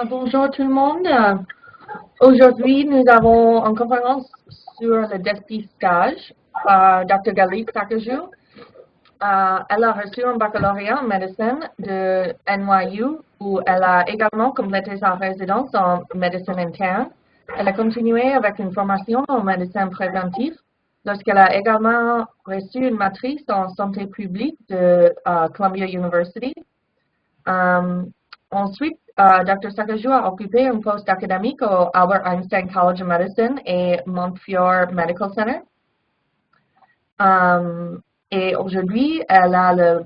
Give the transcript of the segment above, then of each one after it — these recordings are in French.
Bonjour tout le monde. Aujourd'hui, nous avons une conférence sur le dépistage par Dr. Galit Sakajou. Elle a reçu un baccalauréat en médecine de NYU où elle a également complété sa résidence en médecine interne. Elle a continué avec une formation en médecine préventive lorsqu'elle a également reçu une matrice en santé publique de Columbia University. Ensuite, Dr. Sakajou a occupé un poste académique au Albert Einstein College of Medicine et Montefiore Medical Center. Et aujourd'hui, elle est le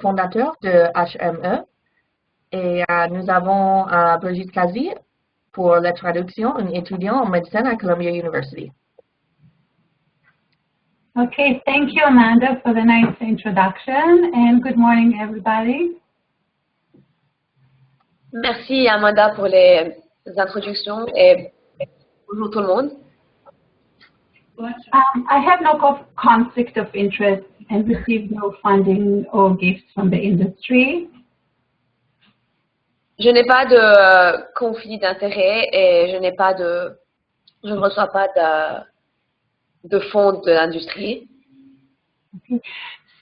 fondateur de HME. Et nous avons Brigitte Kazi pour la traduction, une étudiante en médecine à Columbia University. Okay, thank you, Amanda, for the nice introduction, and good morning, everybody. Merci Amanda pour les introductions et bonjour tout le monde. I have no conflict of interest and received no funding or gifts from the industry. Je n'ai pas de conflit d'intérêt et je ne reçois pas de fonds de l'industrie. Okay.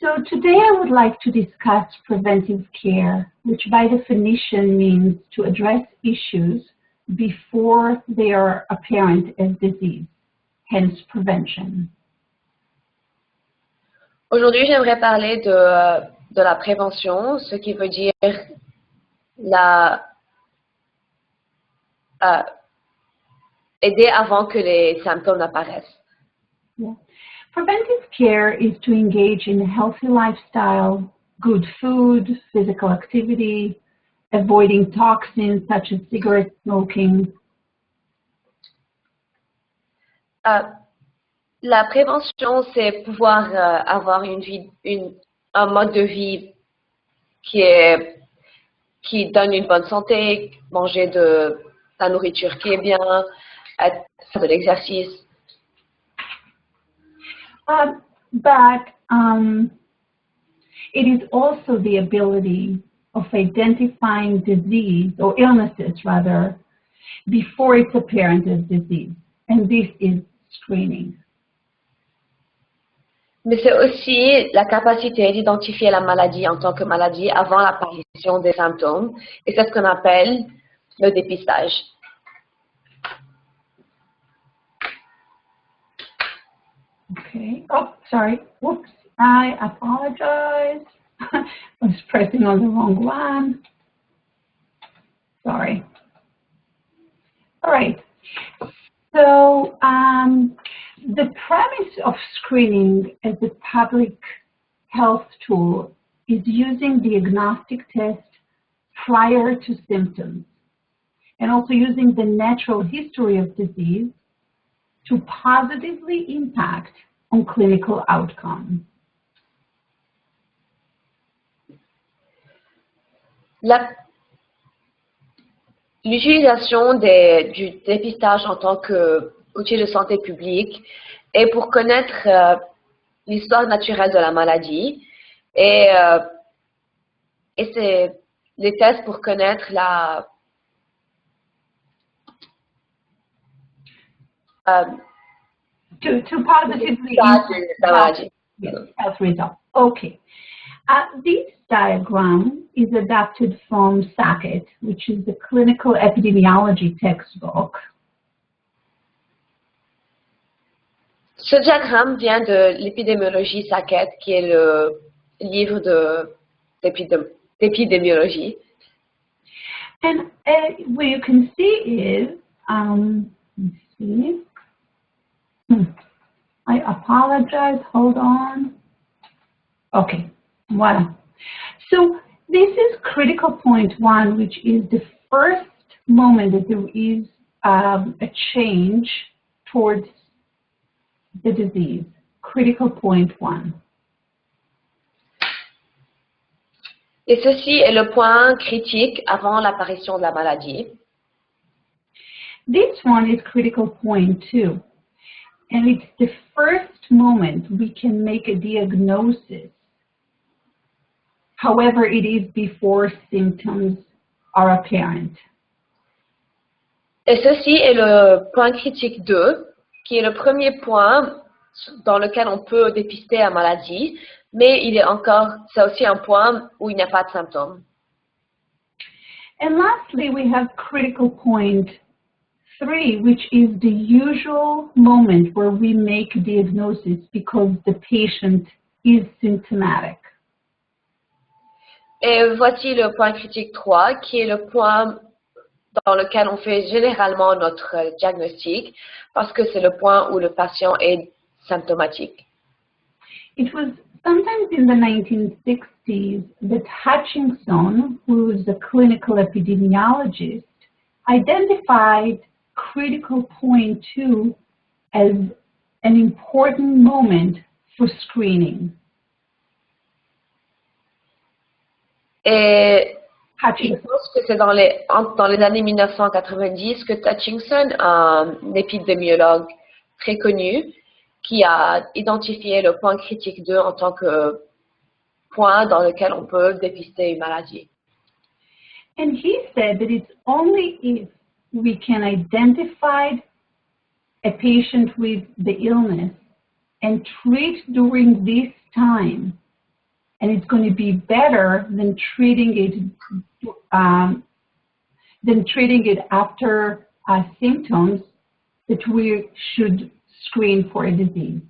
So today I would like to discuss preventive care, which by definition means to address issues before they are apparent as disease, hence prevention. Aujourd'hui, j'aimerais parler de la prévention, ce qui veut dire aider avant que les symptômes apparaissent. Yeah. Preventive care is to engage in a healthy lifestyle, good food, physical activity, avoiding toxins such as cigarette smoking. La prévention, c'est pouvoir avoir un mode de vie qui donne une bonne santé, manger de la nourriture qui est bien, faire de l'exercice. But it is also the ability of identifying disease or illnesses rather before it's apparent as disease, and this is screening. Mais c'est aussi la capacité d'identifier la maladie en tant que maladie avant l'apparition des symptômes, et c'est ce qu'on appelle le dépistage. Okay. Oh, sorry. Whoops. I apologize. I was pressing on the wrong one. Sorry. All right. So the premise of screening as a public health tool is using diagnostic tests prior to symptoms and also using the natural history of disease to positively impact on clinical outcomes. L'utilisation du dépistage en tant qu'outil de santé publique est pour connaître l'histoire naturelle de la maladie et c'est les tests pour connaître to positively impact health results. Okay. This diagram is adapted from SACET, which is the clinical epidemiology textbook. Ce diagramme vient de l'épidémiologie SACET, qui est le livre d'épidémiologie. And what you can see is, let's see. I apologize, hold on. Okay, voila. So this is critical point 1, which is the first moment that there is a change towards the disease. Critical point 1. Et ceci est le point critique avant l'apparition de la maladie. This one is critical point 2. And it's the first moment we can make a diagnosis However, it is before symptoms are apparent. Et ceci est le point critique 2, qui est le premier point dans lequel on peut dépister la maladie, mais c'est aussi un point où il n'y a pas de symptômes. And lastly, we have critical point 3, which is the usual moment where we make a diagnosis because the patient is symptomatic. Et voici le point critique 3, qui est le point dans lequel on fait généralement notre diagnostic, parce que c'est le point où le patient est symptomatique. It was sometimes in the 1960s that Hutchinson, who was a clinical epidemiologist, identified critical point 2 as an important moment for screening. Et je Hutchinson. pense que c'est dans les années 1990 que Hutchinson, un épidémiologue très connu, qui a identifié le point critique 2 en tant que point dans lequel on peut dépister une maladie. And he said that it's only if we can identify a patient with the illness and treat during this time, and it's going to be better than treating it after symptoms, that we should screen for a disease.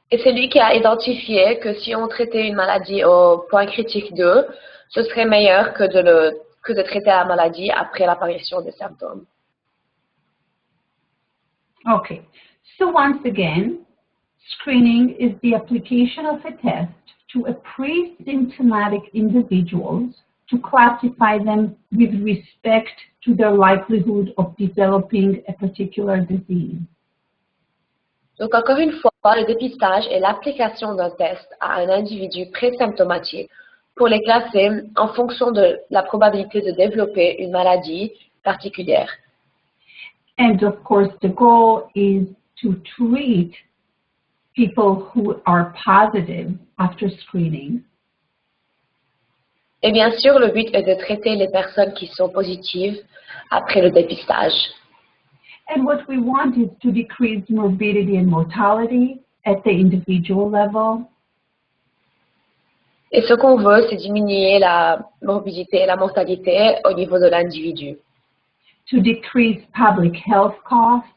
Et c'est lui qui a identifié que si on traitait une maladie au point critique 2, ce serait meilleur que de traiter la maladie après l'apparition des symptômes. Okay, so once again, screening is the application of a test to a pre-symptomatic individuals to classify them with respect to their likelihood of developing a particular disease. Donc encore une fois, le dépistage est l'application d'un test à un individu présymptomatique pour les classer en fonction de la probabilité de développer une maladie particulière. And of course, the goal is to treat people who are positive after screening. Et bien sûr, le but est de traiter les personnes qui sont positives après le dépistage. And what we want is to decrease morbidity and mortality at the individual level. Et ce qu'on veut, c'est diminuer la morbidité et la mortalité au niveau de l'individu. To decrease public health costs,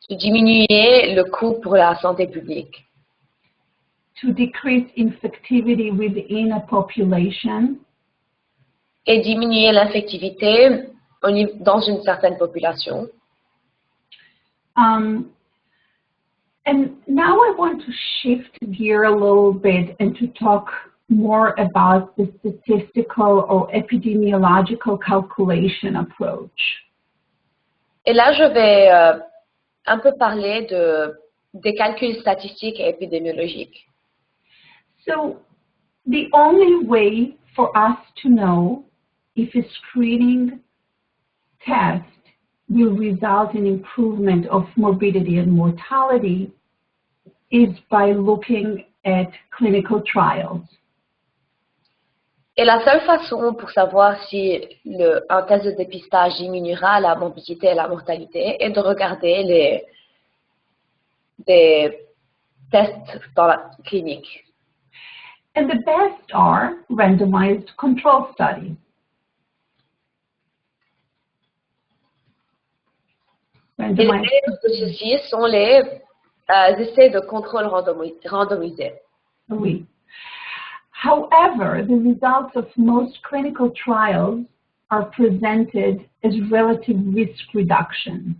Diminuer le coût pour la santé publique. to decrease infectivity within a population, Et diminuer l'infectivité dans une certaine population. And now I want to shift gear a little bit and to talk more about the statistical or epidemiological calculation approach. Et là, je vais un peu parler des calculs statistiques et épidémiologiques. So the only way for us to know if a screening test will result in improvement of morbidity and mortality is by looking at clinical trials. Et la seule façon pour savoir si un test de dépistage diminuera la morbidité et la mortalité est de regarder des tests dans la clinique. And the best are randomized control studies. Et les meilleurs de ceci sont les essais de contrôle randomisés. Oui. However, the results of most clinical trials are presented as relative risk reduction.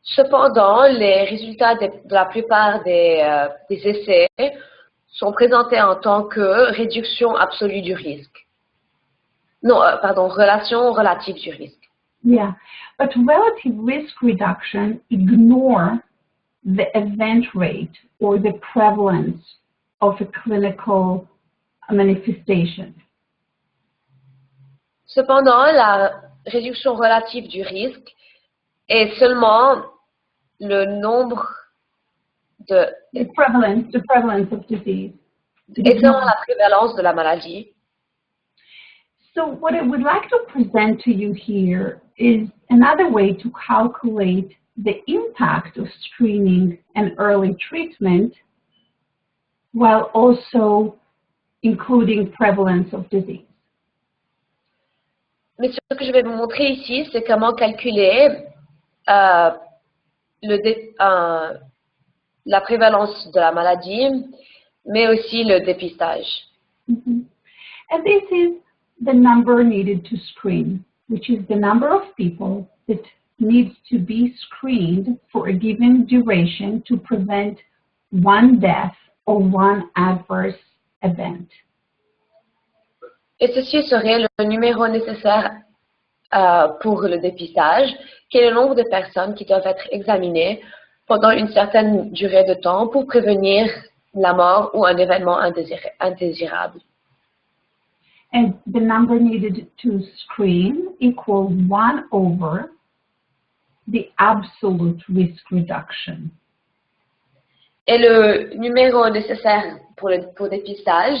Cependant, les résultats de la plupart des essais sont présentés en tant que réduction absolue du risque. Non, pardon, relation relative du risque. Yeah, but relative risk reduction ignore the event rate or the prevalence of a clinical manifestation. Cependant, la réduction relative du risque est seulement le nombre de The prevalence of disease. étant la prévalence de la maladie. So what I would like to present to you here is another way to calculate the impact of screening and early treatment while also including prevalence of disease. Mais ce que je vais vous montrer ici, c'est comment calculer la prévalence de la maladie, mais aussi le dépistage. Mm-hmm. And this is the number needed to screen, which is the number of people that needs to be screened for a given duration to prevent one death or one adverse event. Et ceci serait le numéro nécessaire pour le dépistage, qui est le nombre de personnes qui doivent être examinées pendant une certaine durée de temps pour prévenir la mort ou un événement indésirable. And the number needed to screen equals 1 over the absolute risk reduction. Et le numéro nécessaire pour dépistage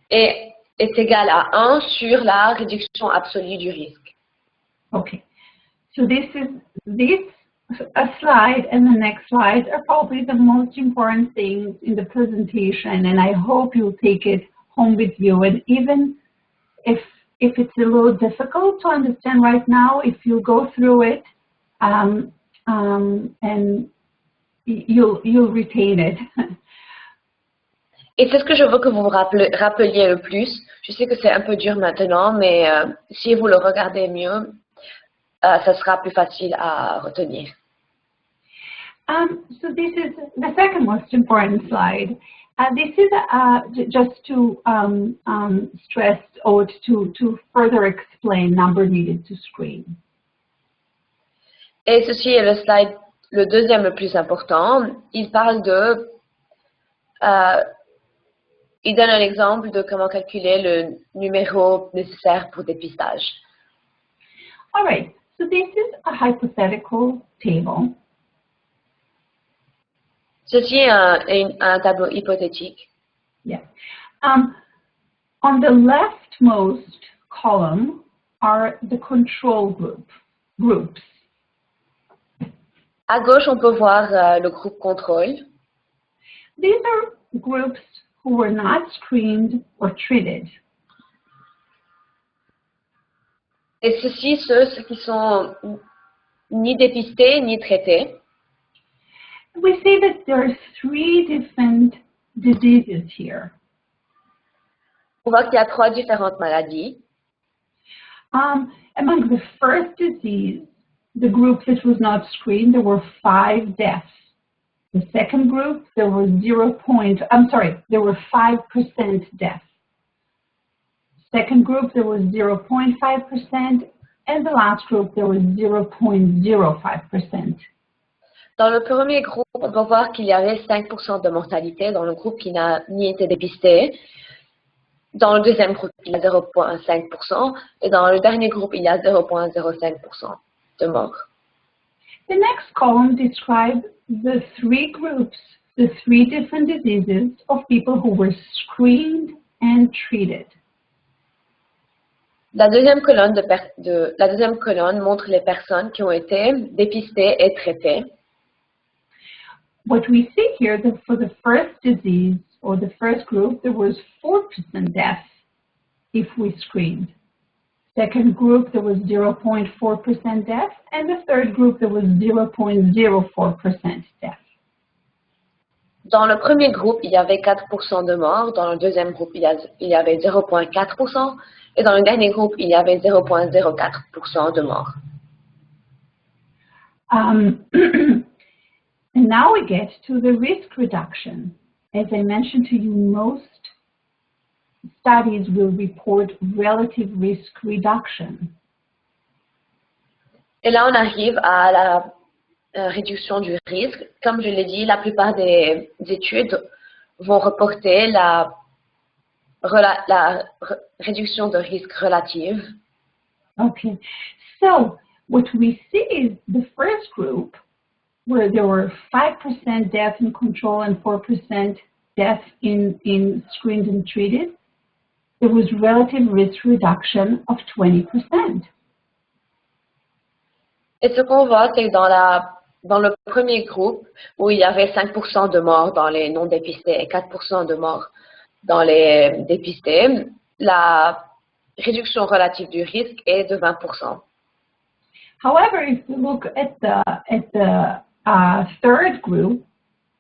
est égal à 1 sur la réduction absolue du risque. Okay, so this a slide and the next slide are probably the most important things in the presentation, and I hope you'll take it home with you. And even if it's a little difficult to understand right now, if you go through it, and you'll retain it. Et c'est ce que je veux que vous vous rappeliez le plus. Je sais que c'est un peu dur maintenant, mais si vous le regardez mieux, ça sera plus facile à retenir. So this is the second most important slide. This is just to stress or to further explain number needed to screen. Et ceci est le slide, le deuxième le plus important. Il parle il donne un exemple de comment calculer le numéro nécessaire pour dépistage. All right, so this is a hypothetical table. Ceci est un tableau hypothétique. Yeah. On the leftmost column are the control groups. À gauche, on peut voir le groupe contrôle. These are groups who were not screened or treated. Et ceux qui sont ni dépistés ni traités. We see that there are 3 different diseases here. On voit qu'il y a 3 différentes maladies. Among the first disease, the group that was not screened, there were 5 deaths. The second group, there were 5% deaths. Second group, there was 0.5%, and the last group, there was 0.05%. Dans le premier groupe, on peut voir qu'il y avait 5% de mortalité dans le groupe qui n'a ni été dépisté. Dans le deuxième groupe, il y a 0.5%. Et dans le dernier groupe, il y a 0.05% de morts. The next column describes the 3 groups, the 3 different diseases of people who were screened and treated. La deuxième colonne montre les personnes qui ont été dépistées et traitées. What we see here, that for the first disease or the first group, there was 4% death if we screened. Second group, there was 0.4% death, and the third group, there was 0.04% death. Dans le premier groupe, il y avait 4% de morts. Dans le deuxième groupe, il y avait 0.4%. Et dans le dernier groupe, il y avait 0.04% de morts. And now we get to the risk reduction. As I mentioned to you, most studies will report relative risk reduction. Et là, on arrive à la réduction du risque. Comme je l'ai dit, la plupart des études vont reporter la réduction de risque relative. Okay, so what we see is the first group where there were 5% death in control and 4% death in screened and treated, there was relative risk reduction of 20%. Et ce qu'on voit, c'est que dans le premier groupe, où il y avait 5% de morts dans les non dépistés et 4% de morts dans les dépistés, la réduction relative du risque est de 20%. However, if you look at the third group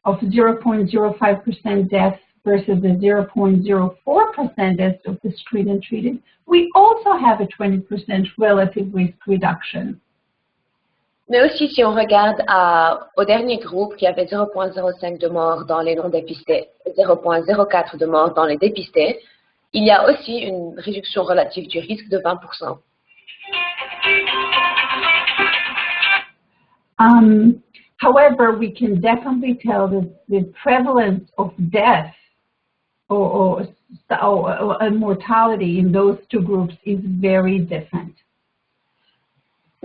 of 0.05% death versus the 0.04% death of the screened and treated, we also have a 20% relative risk reduction. Mais aussi, si on regarde au dernier groupe, qui avait 0.05 de morts dans les non dépistés et 0.04 de morts dans les dépistés, il y a aussi une réduction relative du risque de 20%. However, we can definitely tell that the prevalence of death or mortality in those two groups is very different.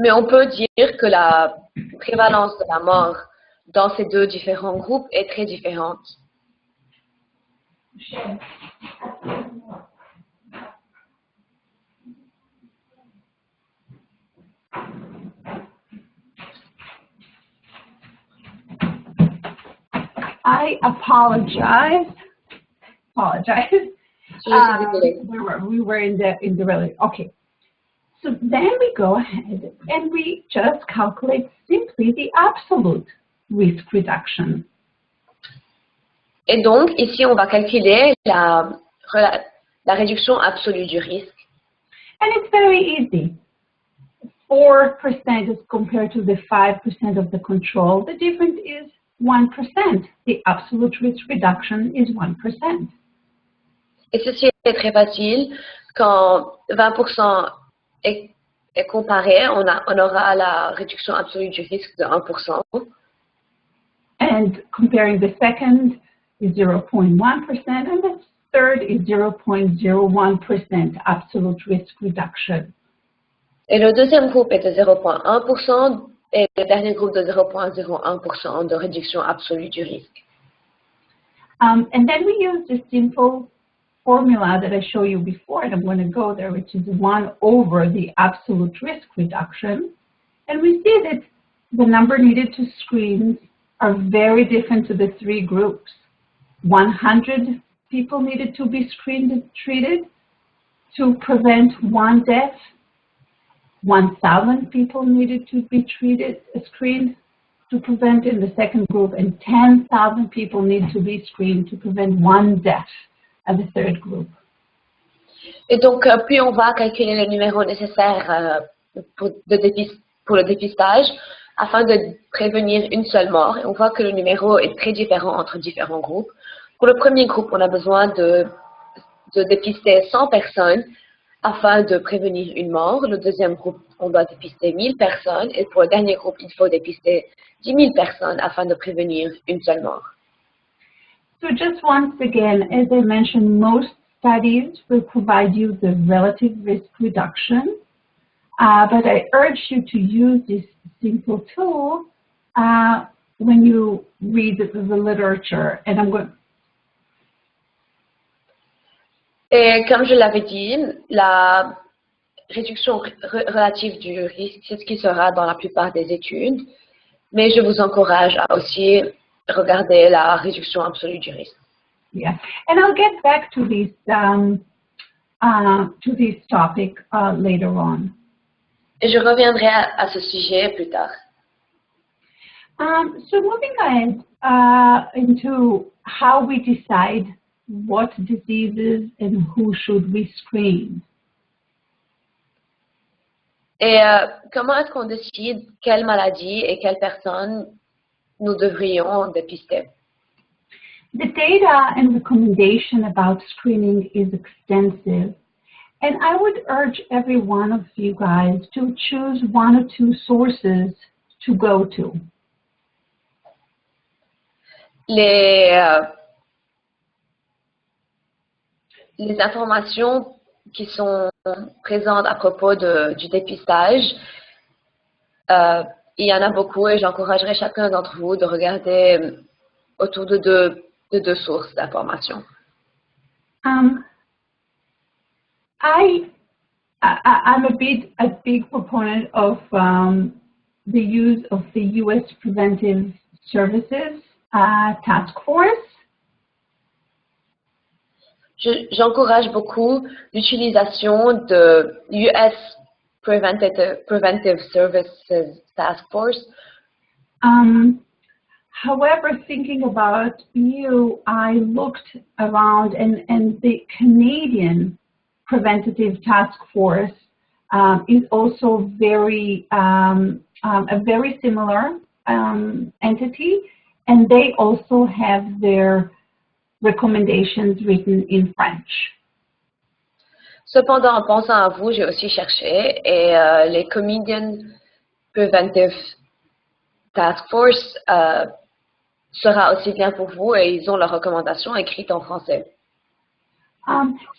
Mais on peut dire que la prévalence de la mort dans ces deux différents groupes est très différente. I apologize. We were in the relative. Okay. So then we go ahead and we just calculate simply the absolute risk reduction. Et donc, ici, on va calculer la réduction absolue du risque. And it's very easy. 4% as compared to the 5% of the control. The difference is 1%. The absolute risk reduction is 1%. Et ceci est très facile. Quand 20% est comparé, on aura la réduction absolue du risque de 1%. And comparing the second is 0.1%, and the third is 0.01% absolute risk reduction. Et le deuxième groupe est de 0.1% et le dernier groupe de 0.01% de réduction absolue du risque. And then we use the simple formula that I showed you before, and I'm going to go there, which is 1 over the absolute risk reduction. And we see that the number needed to screen are very different to the three groups. 100 people needed to be screened and treated to prevent 1 death. 1,000 people needed to be screened to prevent in the second group, and 10,000 people need to be screened to prevent 1 death at the third group. Et donc, puis on va calculer le numéro nécessaire pour le dépistage afin de prévenir une seule mort. Et on voit que le numéro est très différent entre différents groupes. Pour le premier groupe, on a besoin de dépister 100 personnes afin de prévenir une mort. Le deuxième groupe, on doit dépister 1000 personnes. Et pour le dernier groupe, il faut dépister 10 000 personnes afin de prévenir une seule mort. So just once again, as I mentioned, most studies will provide you the relative risk reduction, but I urge you to use this simple tool when you read the literature. And I'm going. Et comme je l'avais dit, la réduction relative du risque, c'est ce qui sera dans la plupart des études, mais je vous encourage à aussi regarder la réduction absolue du risque. Yeah, and I'll get back to this topic later on. Et je reviendrai à ce sujet plus tard. So moving ahead into how we decide what diseases and who should we screen. Et comment est-ce qu'on décide quelle maladie et quelle personne nous devrions dépister? The data and recommendation about screening is extensive, and I would urge every one of you guys to choose 1 or 2 sources to go to. Les informations qui sont présentes à propos du dépistage il y en a beaucoup et j'encouragerais chacun d'entre vous de regarder autour de deux sources d'informations. I'm a big proponent of the use of the U.S. Preventive Services Task Force. J'encourage beaucoup l'utilisation de US Preventive Services Task Force. However, thinking about you, I looked around and the Canadian Preventative Task Force is also a very similar entity, and they also have their recommendations written in French. Cependant, en pensant à vous, j'ai aussi cherché et les Canadian Preventive Task Force sera aussi bien pour vous et ils ont leurs recommandations écrites en français.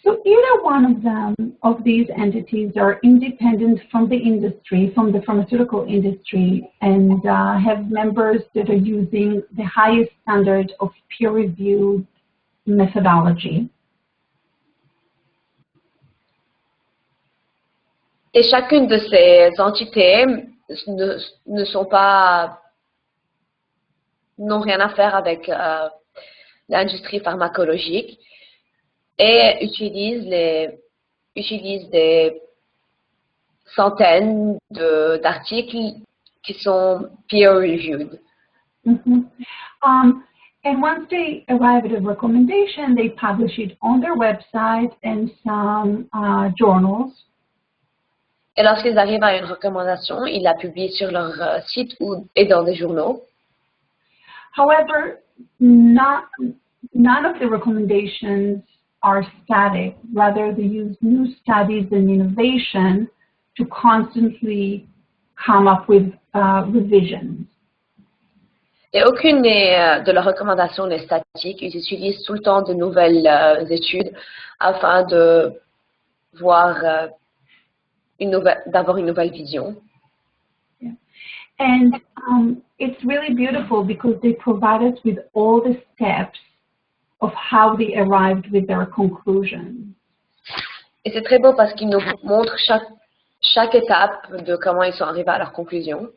So either one of these entities are independent from the industry, from the pharmaceutical industry, and have members that are using the highest standard of peer-reviewed methodology. Et chacune de ces entités n'ont rien à faire avec l'industrie pharmacologique et utilisent des centaines d'articles qui sont peer-reviewed. Mm-hmm. And once they arrive at a recommendation, they publish it on their website and some journals. Et lorsqu'ils arrivent à une recommandation, ils la publient sur leur site et dans des journaux. However, none of the recommendations are static. Rather, they use new studies and innovation to constantly come up with revisions. Et aucune de leurs recommandations n'est statique. Ils utilisent tout le temps de nouvelles études afin de voir d'avoir une nouvelle vision. Yeah. And it's really beautiful because they provide us with all the steps of how they arrived with their conclusions. Et c'est très beau parce qu'ils nous montrent chaque étape de comment ils sont arrivés à leur conclusion.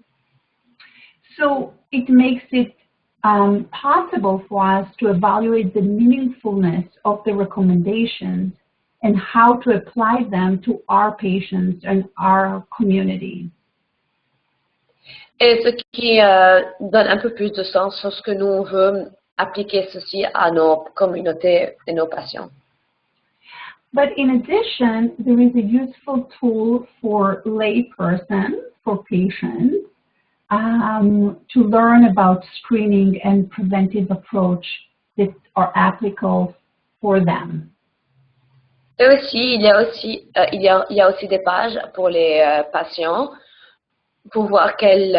So it makes it possible for us to evaluate the meaningfulness of the recommendations and how to apply them to our patients and our community. Et ce qui donne un peu plus de sens sur ce que nous on veut appliquer ceci à nos communautés et nos patients. But in addition, there is a useful tool for laypersons, for patients, to learn about screening and preventive approach that are applicable for them. Et aussi, il y a aussi des pages pour les patients pour voir quels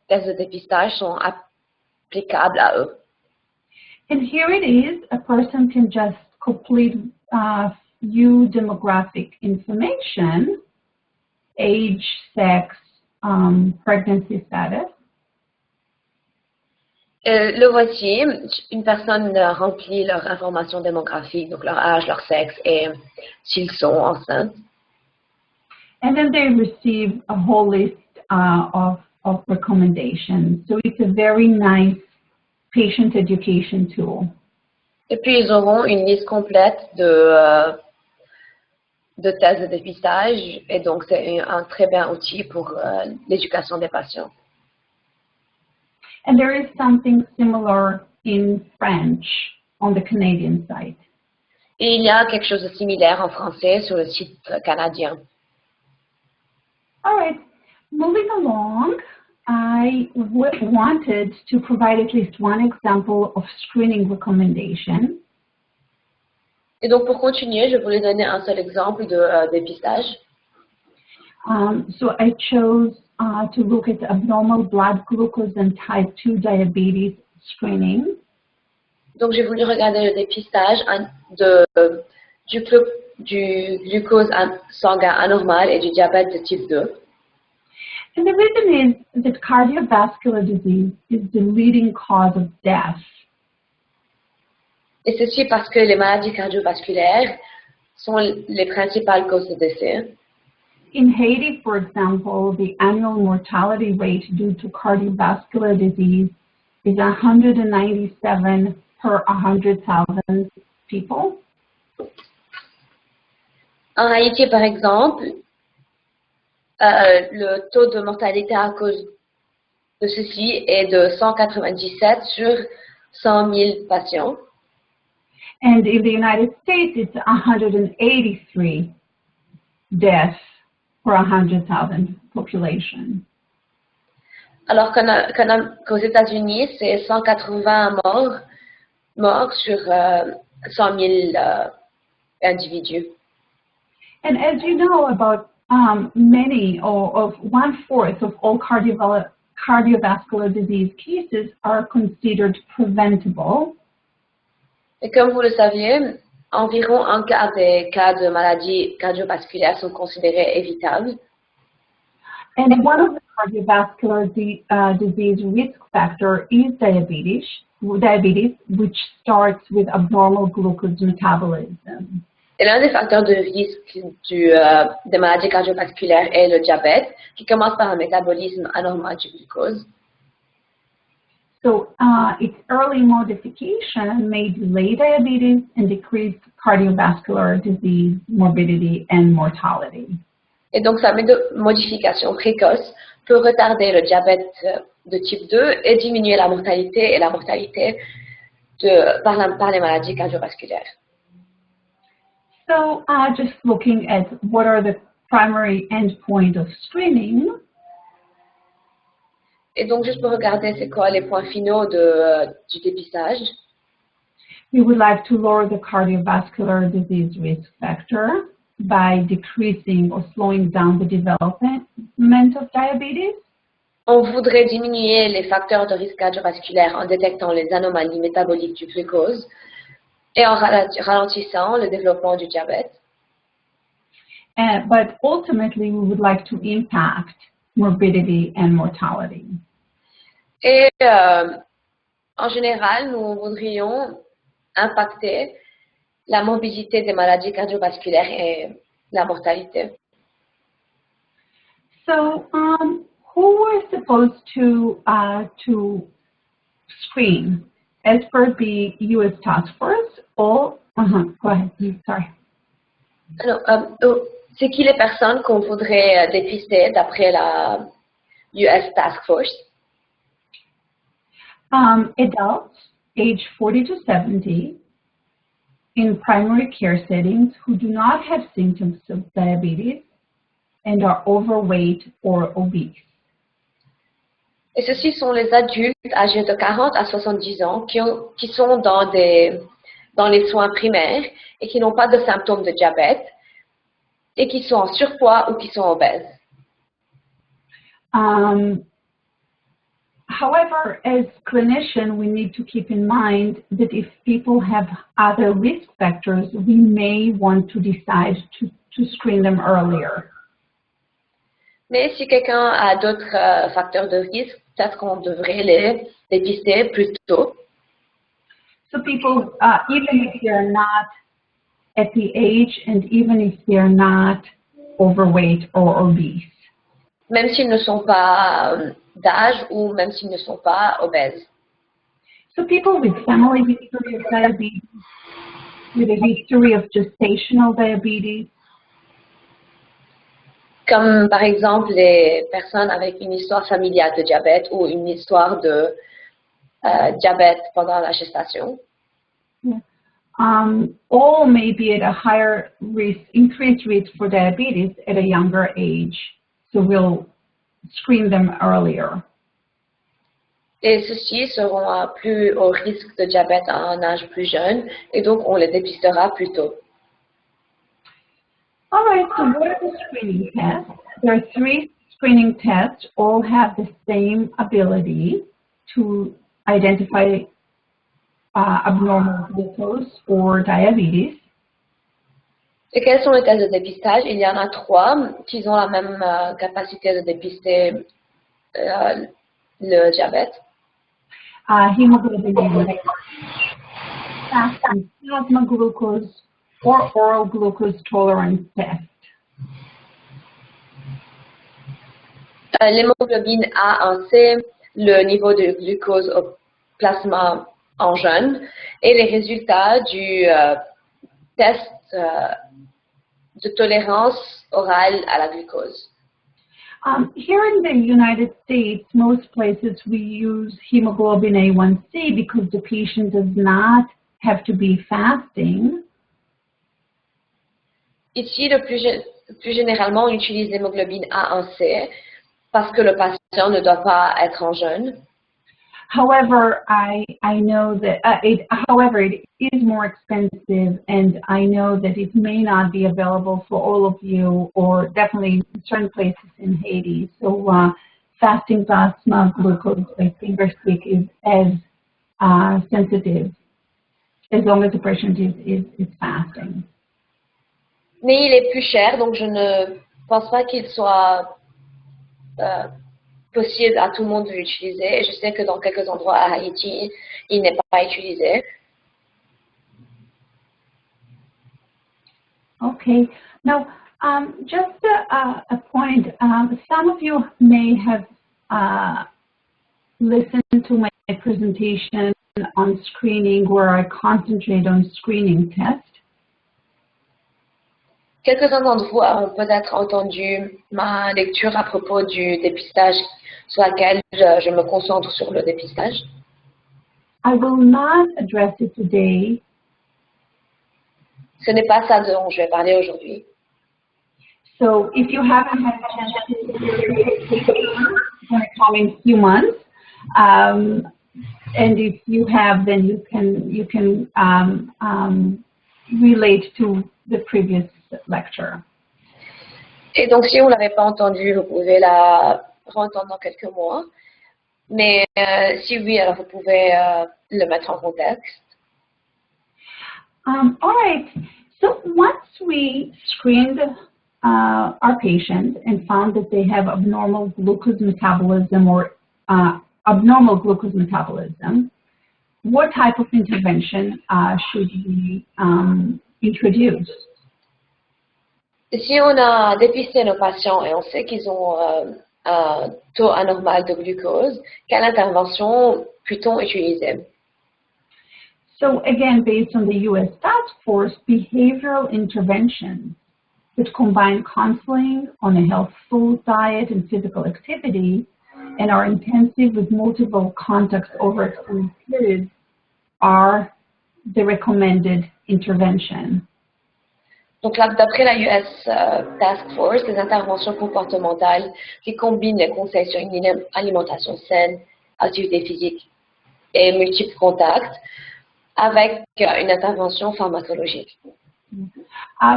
tests de dépistage sont applicables à eux. And here it is, a person can just complete few demographic information, age, sex, pregnancy status. Le voici, une personne remplit leur information démographique, donc leur âge, leur sexe et s'ils sont enceintes. And then they receive a whole list of recommendations. So it's a very nice patient education tool. Et puis ils auront une liste complète de tests de dépistage et donc c'est un très bien outil pour l'éducation des patients. And there is something similar in French on the Canadian side. Et il y a quelque chose de similaire en français sur le site canadien. All right, moving along, I wanted to provide at least one example of screening recommendation. Et donc pour continuer, je voulais donner un seul exemple de dépistage. So I chose to look at abnormal blood glucose and type 2 diabetes screening. Donc j'ai voulu regarder le dépistage du glucose sanguin anormal et du diabète de type 2. And the reason is that cardiovascular disease is the leading cause of death. Et ceci parce que les maladies cardiovasculaires sont les principales causes de décès. In Haiti, for example, the annual mortality rate due to cardiovascular disease is 197 per 100,000 people. En Haïti, par exemple, le taux de mortalité à cause de ceci est de 197 sur 100 000 patients. And in the United States, it's 183 deaths per 100,000 population. Alors qu'aux États-Unis, c'est 180 morts sur 100 000 individus. And as you know, about many of 1/4 of all cardiovascular disease cases are considered preventable. Et comme vous le saviez, environ un quart des cas de maladies cardiovasculaires sont considérés évitables. And one of the cardiovascular disease risk factor is diabetes, which starts with abnormal glucose metabolism. Et l'un des facteurs de risque des maladies cardiovasculaires est le diabète, qui commence par un métabolisme anormal du glucose. So its early modification may delay diabetes and decrease cardiovascular disease morbidity and mortality. Et donc, sa modification précoce peut retarder le diabète de type 2 et diminuer la mortalité par les maladies cardiovasculaires. So just looking at what are the primary endpoint of screening. Et donc, juste pour regarder c'est quoi les points finaux du dépistage. We would like to lower the cardiovascular disease risk factor by decreasing or slowing down the development of diabetes. On voudrait diminuer les facteurs de risque cardiovasculaire en détectant les anomalies métaboliques du glucose et en ralentissant le développement du diabète. But ultimately, we would like to impact morbidity and mortality. Et en général, nous voudrions impacter la morbidité des maladies cardiovasculaires et la mortalité. So, who were supposed to screen? As per the U.S. Task Force, all. Go ahead. Sorry. Alors, c'est qui les personnes qu'on voudrait dépister d'après la US Task Force? Adults age 40 to 70 in primary care settings who do not have symptoms of diabetes and are overweight or obese. Et ceux-ci sont les adultes âgés de 40 à 70 ans qui sont dans les soins primaires et qui n'ont pas de symptômes de diabète et qui sont en surpoids ou qui sont obèses. However, as clinicians, we need to keep in mind that if people have other risk factors, we may want to decide to screen them earlier. Mais si quelqu'un a d'autres facteurs de risque, peut-être qu'on devrait les dépister plus tôt. So people, even if they're not at the age and even if they're not overweight or obese. Même s'ils ne sont pas d'âge ou même s'ils ne sont pas obèses. So people with family history of diabetes, with a history of gestational diabetes. Comme par exemple les personnes avec une histoire familiale de diabète ou une histoire de diabète pendant la gestation. Yeah. All may be at a higher risk, increased risk for diabetes at a younger age. So we'll screen them earlier. Et ceux-ci seront plus au risque de diabète à un âge plus jeune et donc on les dépistera plus tôt. All right, so what are the screening tests? There are 3 screening tests, all have the same ability to identify abnormal glucose or diabetes. Et quels sont les tests de dépistage? Il y en a 3 qui ont la même capacité de dépister le diabète. Hemoglobin A1C, fasting plasma glucose, or oral glucose tolerance test. L'hémoglobine A1C, le niveau de glucose au plasma en jeune et les résultats du test de tolérance orale à la glucose. Here in the United States, most places we use hemoglobin A1C because the patient does not have to be fasting. Ici, plus généralement, on utilise l'hémoglobine A1C parce que le patient ne doit pas être en jeûne. However, I know that it is more expensive, and I know that it may not be available for all of you, or definitely in certain places in Haiti. So fasting plasma glucose by finger stick is as sensitive as long as the patient is fasting. Mais il est plus cher, donc je ne pense pas qu'il soit possible à tout le monde de l'utiliser. Et je sais que dans quelques endroits à Haïti, il n'est pas utilisé. Okay. Now, just a point. Some of you may have listened to my presentation on screening, where I concentrate on screening tests. Quelques-uns d'entre vous ont peut-être entendu ma lecture à propos du dépistage, sur laquelle je me concentre sur le dépistage. I will not address it today. Ce n'est pas ça dont je vais parler aujourd'hui. So if you haven't had a chance to take it, it's going to come in a few months. And if you have, then you can relate to the previous lecture. Et donc, si vous ne l'avez pas entendu, vous pouvez la entendre dans quelques mois. Mais si oui, alors vous pouvez le mettre en contexte. All right. So once we screened our patient and found that they have abnormal glucose metabolism or abnormal glucose metabolism, what type of intervention should we introduce? Si on a dépisté nos patients et on sait qu'ils ont un taux anormal de glucose, quelle intervention peut-on utiliser? So again, based on the U.S. Task Force, behavioral interventions that combine counseling on a healthful diet and physical activity and are intensive with multiple contacts over extended periods are the recommended intervention. Donc là, d'après la US Task Force, les interventions comportementales qui combinent les conseils sur une alimentation saine, activité physique et multiples contacts avec une intervention pharmacologique.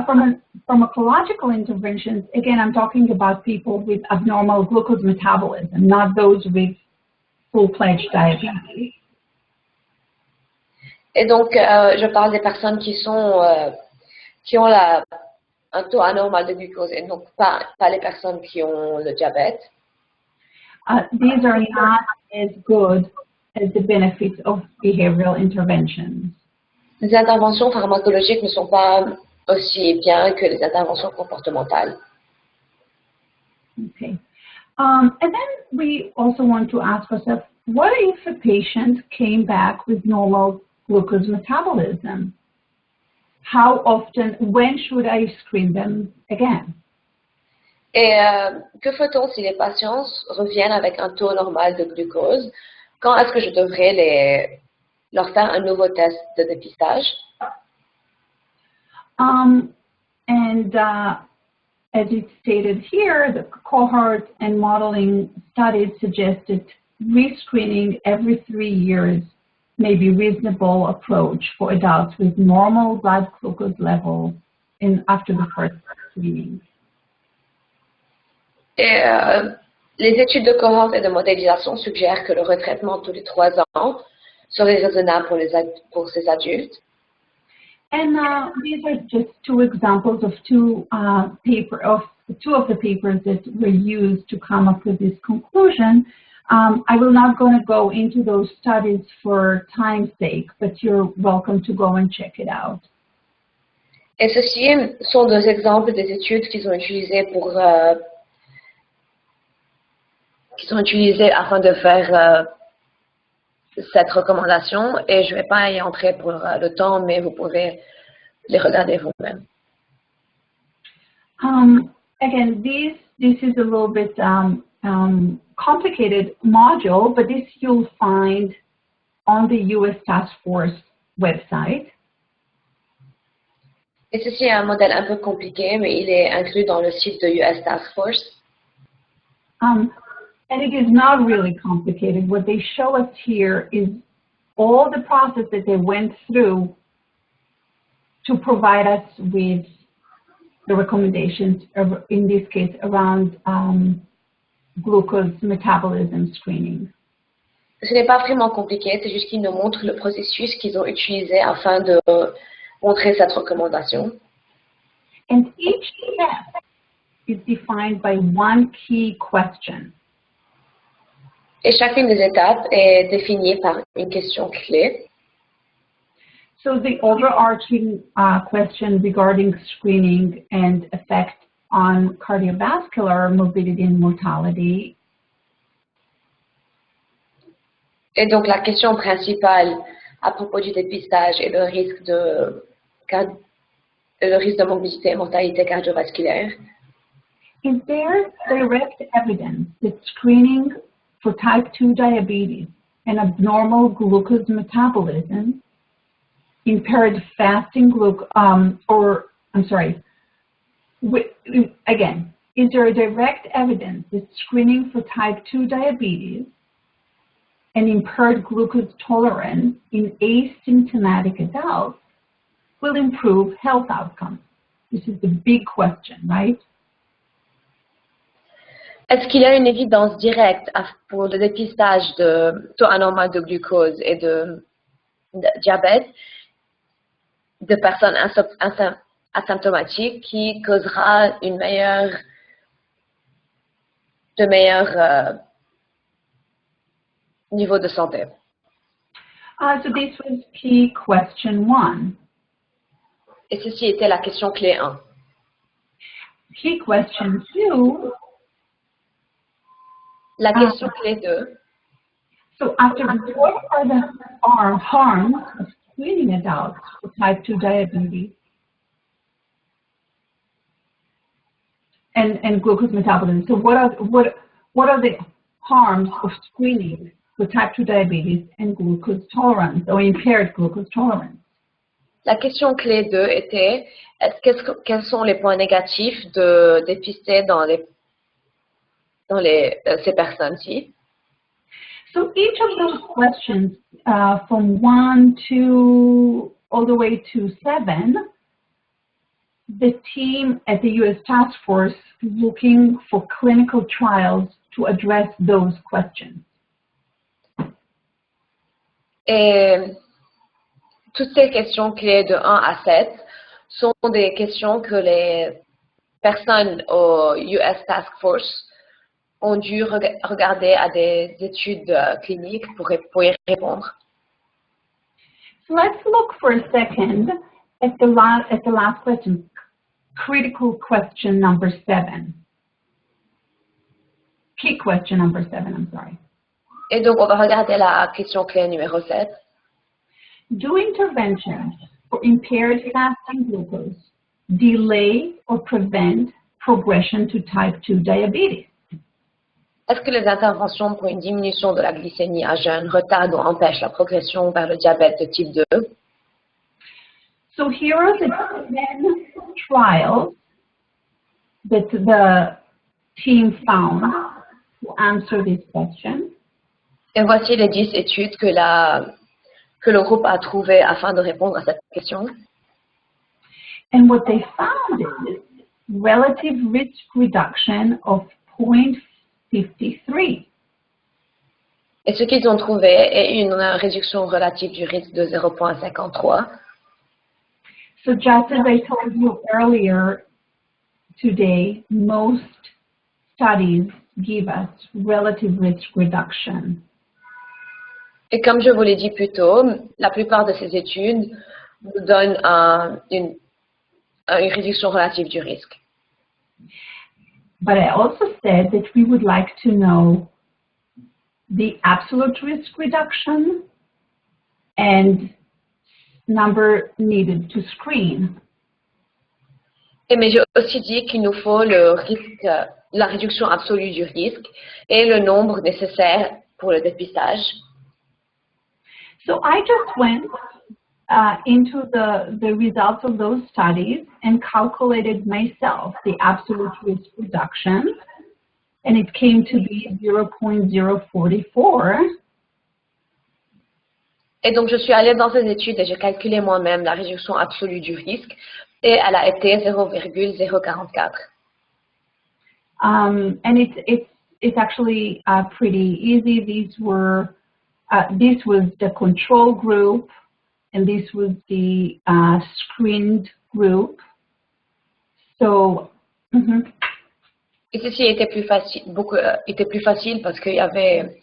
From pharmacological interventions, again, I'm talking about people with abnormal glucose metabolism, not those with full-fledged diabetes. Et donc, je parle des personnes qui ont un taux anormal de glucose et donc pas les personnes qui ont le diabète. These are not as good as the benefits of behavioral interventions. Les interventions pharmacologiques ne sont pas aussi bien que les interventions comportementales. Okay. And then we also want to ask ourselves, what if a patient came back with normal glucose metabolism? How often, when should I screen them again? Et que fait-on si les patients reviennent avec un taux normal de glucose? Quand est-ce que je devrais leur faire un nouveau test de dépistage? As it's stated here, the cohort and modeling studies suggested rescreening every 3 years may be a reasonable approach for adults with normal blood glucose levels after the first screening. Et les études de cohorte et de modélisation suggèrent que le retraitement tous les 3 ans serait raisonnable pour ces adultes. And these are just two examples of two of the papers that were used to come up with this conclusion. I will not going to go into those studies for time's sake, but you're welcome to go and check it out. Et ceci sont deux exemples des études qu'ils ont utilisées afin de faire cette recommandation. Et je ne vais pas y entrer pour le temps, mais vous pouvez les regarder vous-même. Again, this is a little bit complicated module, but this you'll find on the U.S. Task Force website. Et ceci est un modèle un peu compliqué, mais il est inclus dans le site de US Task Force. And it is not really complicated. What they show us here is all the process that they went through to provide us with the recommendations, in this case, around glucose metabolism screening. Ce n'est pas vraiment compliqué, c'est juste qu'ils nous montrent le processus qu'ils ont utilisé afin de montrer cette recommandation. And each step is defined by one key question. Et chacune des étapes est définie par une question clé. So the overarching question regarding screening and effect on cardiovascular morbidity and mortality. Et donc la question principale à propos du dépistage et le risque de morbidité et mortalité cardiovasculaire. Is there direct evidence that screening for type 2 diabetes and abnormal glucose metabolism, impaired fasting again, is there a direct evidence that screening for type 2 diabetes and impaired glucose tolerance in asymptomatic adults will improve health outcomes? This is the big question, right? Est-ce qu'il y a une évidence directe pour le dépistage de taux anormal de glucose et de diabète de personnes asymptomatiques qui causera de meilleurs niveaux de santé? So this was key question 1. Et ceci était la question clé 1. Key question 2. La question clé 2. So after what are the harms of screening adults for type 2 diabetes and glucose metabolism? So what are the harms of screening for type 2 diabetes and glucose tolerance or impaired glucose tolerance? La question clé 2 était quels sont les points négatifs de dépister ces personnes-ci? So each of those questions from 1 to all the way to 7, the team at the U.S. Task Force looking for clinical trials to address those questions. Et toutes ces questions clés de 1 à 7 sont des questions que les personnes au US Task Force ont dû regarder à des études cliniques pour y répondre. So let's look for a second at the last question, critical question number 7. Key question number 7, I'm sorry. Et donc, on va regarder la question clé numéro 7. Do interventions for impaired fasting glucose delay or prevent progression to type 2 diabetes? Est-ce que les interventions pour une diminution de la glycémie à jeûne retardent ou empêchent la progression vers le diabète de type 2? So here are the 10 trials that the team found to answer this question. Et voici les 10 études que le groupe a trouvées afin de répondre à cette question. And what they found is relative risk reduction of 0.53. Et ce qu'ils ont trouvé est une réduction relative du risque de 0,53. So just as I told you earlier today, most studies give us relative risk reduction. Et comme je vous l'ai dit plus tôt, la plupart de ces études nous donnent une réduction relative du risque. But I also said that we would like to know the absolute risk reduction and number needed to screen. Mais j'ai aussi dit qu'il nous faut le risque, la réduction absolue du risque et le nombre nécessaire pour le dépistage. So I just went into the results of those studies and calculated myself the absolute risk reduction, and it came to be 0.044. Et donc, je suis allée dans ces études et j'ai calculé moi-même la réduction absolue du risque et elle a été 0,044. And it's actually pretty easy. These were this was the control group, and this was the screened group. So. Et ceci était plus facile, était plus facile parce qu'il y avait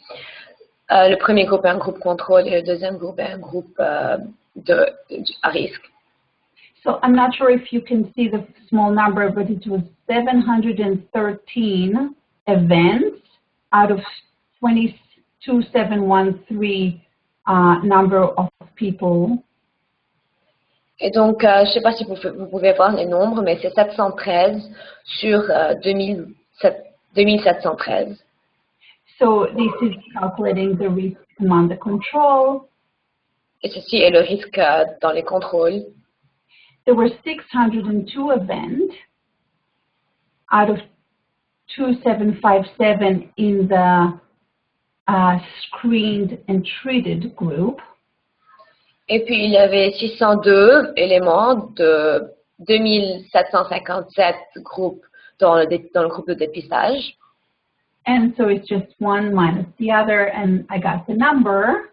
le premier groupe est un groupe contrôle et le deuxième groupe est un groupe à risque. So I'm not sure if you can see the small number, but it was 713 events out of 22,713 number of people. Et donc, je ne sais pas si vous pouvez voir les nombres, mais c'est 713 sur 2713. So this is calculating the risk among the control. Et ceci est le risque dans les contrôles. There were 602 events out of 2757 in the screened and treated group. Et puis, il y avait 602 éléments de 2757 groupes dans le groupe de dépistage. And so it's just one minus the other, and I got the number.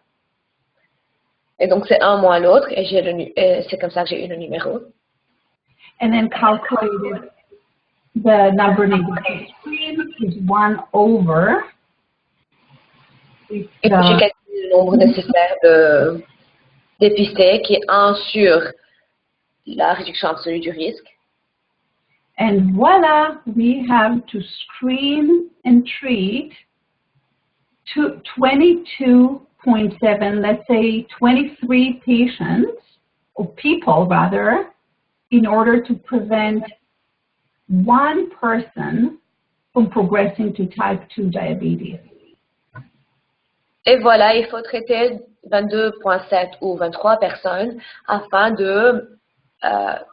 Et donc, c'est un moins l'autre, et c'est comme ça que j'ai eu le numéro. And then calculated the number needed to screen is 1 over. Et puis, j'ai calculé le nombre nécessaire de dépister, qui est 1 sur la réduction absolue du risque. And voila, we have to screen and treat 22.7, let's say 23 patients, or people rather, in order to prevent one person from progressing to type 2 diabetes. Et voilà, il faut traiter 22,7 ou 23 personnes afin de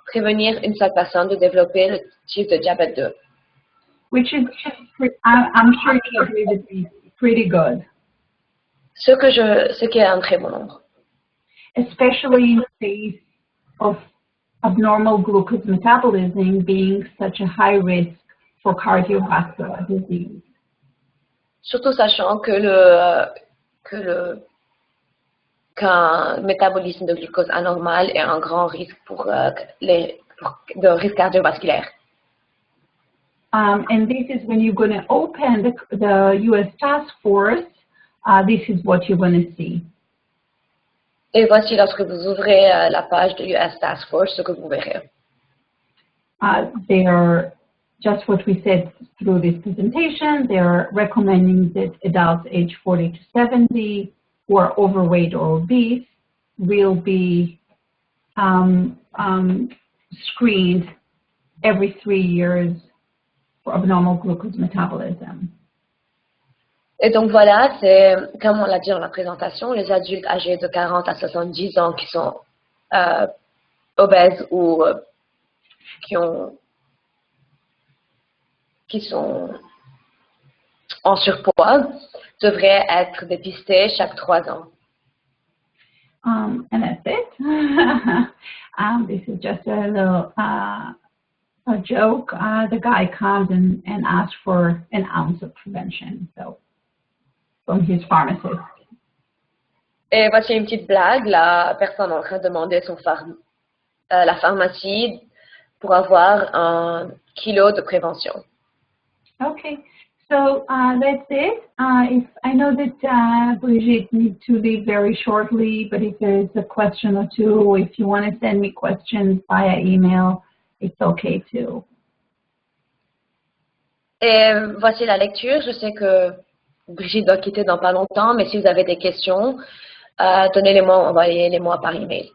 prévenir une seule personne de développer le type de diabète 2. Which is, I'm sure you agree with me, pretty good. Ce qui est un très bon nombre. Especially in the face of abnormal glucose metabolism being such a high risk for cardiovascular disease. Surtout sachant que qu'un métabolisme de glucose anormal est un grand risque pour de risque cardiovasculaire. And this is when you're going to open the U.S. task force, this is what you're going to see. Et voici lorsque vous ouvrez la page de US Task Force, ce que vous verrez. They are just what we said through this presentation. They are recommending that adults age 40 to 70 who are overweight or obese will be screened every 3 years for abnormal glucose metabolism. Et donc voilà, c'est comme on l'a dit dans la présentation, les adultes âgés de 40 à 70 ans qui sont obèses ou qui sont en surpoids devraient être dépistés chaque 3 ans. And that's it. This is just a little a joke. The guy comes and asks for an ounce of prevention, so from his pharmacist. Et voici une petite blague, la personne est en train de demander la pharmacie pour avoir un kilo de prévention. Okay, so that's it. If I know that Brigitte needs to leave very shortly, but if there is a question or two, if you want to send me questions via email, it's okay too. Et voici la lecture. Je sais que Brigitte doit quitter dans pas longtemps, mais si vous avez des questions, donnez-les-moi, envoyez-les-moi par email.